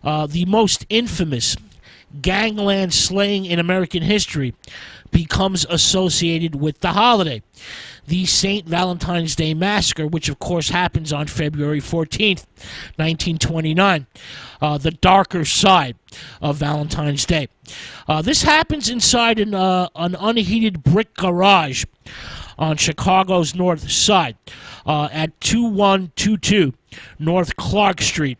the most infamous gangland slaying in American history, becomes associated with the holiday, the St. Valentine's Day Massacre, which of course happens on February 14th, 1929, the darker side of Valentine's Day. This happens inside an unheated brick garage on Chicago's north side at 2122 North Clark Street,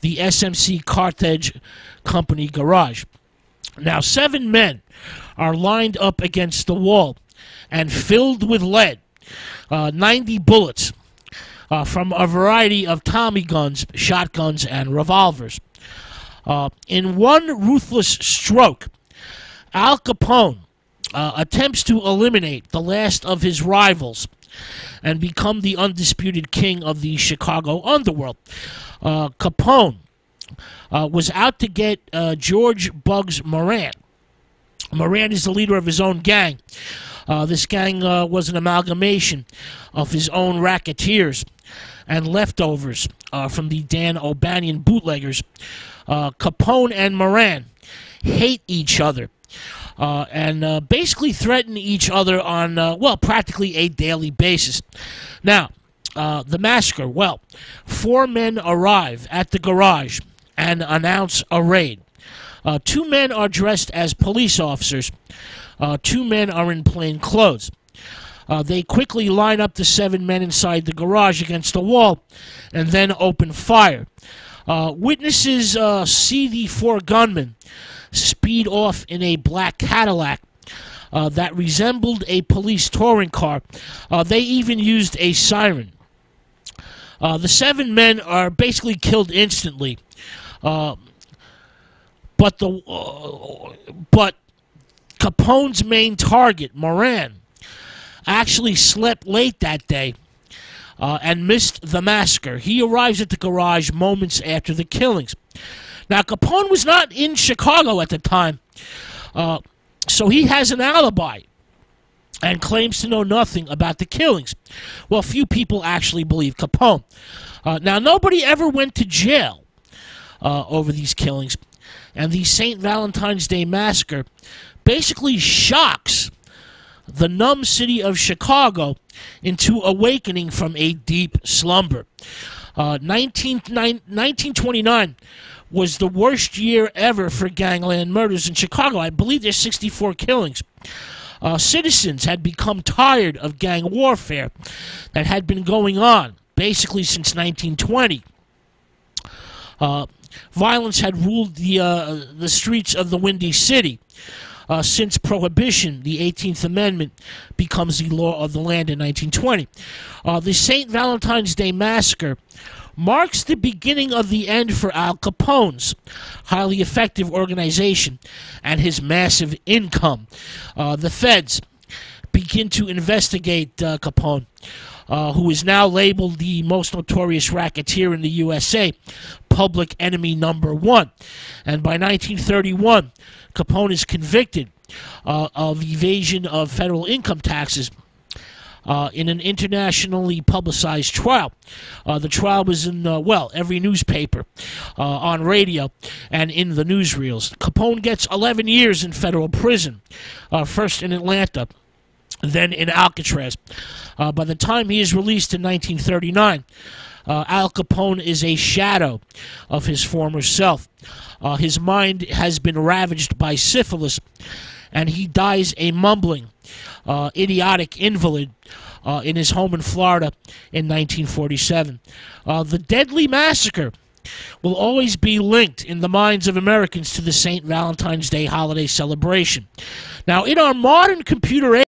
the SMC Carthage Company garage. Now, 7 men are lined up against the wall and filled with lead, 90 bullets from a variety of Tommy guns, shotguns, and revolvers. In one ruthless stroke, Al Capone attempts to eliminate the last of his rivals and become the undisputed king of the Chicago underworld. Capone was out to get George Bugs Moran. Moran is the leader of his own gang. This gang was an amalgamation of his own racketeers and leftovers from the Dan O'Banion bootleggers. Capone and Moran hate each other and basically threaten each other on, well, practically a daily basis. Now, the massacre, well, 4 men arrive at the garage and announce a raid. 2 men are dressed as police officers. 2 men are in plain clothes. They quickly line up the 7 men inside the garage against the wall and then open fire. Witnesses see the 4 gunmen speed off in a black Cadillac that resembled a police touring car. They even used a siren. The 7 men are basically killed instantly. But Capone's main target, Moran, actually slept late that day and missed the massacre. He arrives at the garage moments after the killings. Now, Capone was not in Chicago at the time, so he has an alibi and claims to know nothing about the killings. Well, few people actually believe Capone. Now, nobody ever went to jail over these killings, and the St. Valentine's Day Massacre basically shocks the numb city of Chicago into awakening from a deep slumber. 1929 was the worst year ever for gangland murders in Chicago. I believe there's 64 killings. Citizens had become tired of gang warfare that had been going on basically since 1920. Violence had ruled the streets of the Windy City. Since Prohibition, the 18th Amendment becomes the law of the land in 1920. The St. Valentine's Day Massacre marks the beginning of the end for Al Capone's highly effective organization and his massive income. The feds begin to investigate Capone, who is now labeled the most notorious racketeer in the USA, public enemy number 1. And by 1931, Capone is convicted of evasion of federal income taxes in an internationally publicized trial. The trial was in, well, every newspaper, on radio, and in the newsreels. Capone gets 11 years in federal prison, first in Atlanta, then in Alcatraz. By the time he is released in 1939, Al Capone is a shadow of his former self. His mind has been ravaged by syphilis, and he dies a mumbling, idiotic invalid in his home in Florida in 1947. The deadly massacre will always be linked in the minds of Americans to the St. Valentine's Day holiday celebration. Now, in our modern computer age,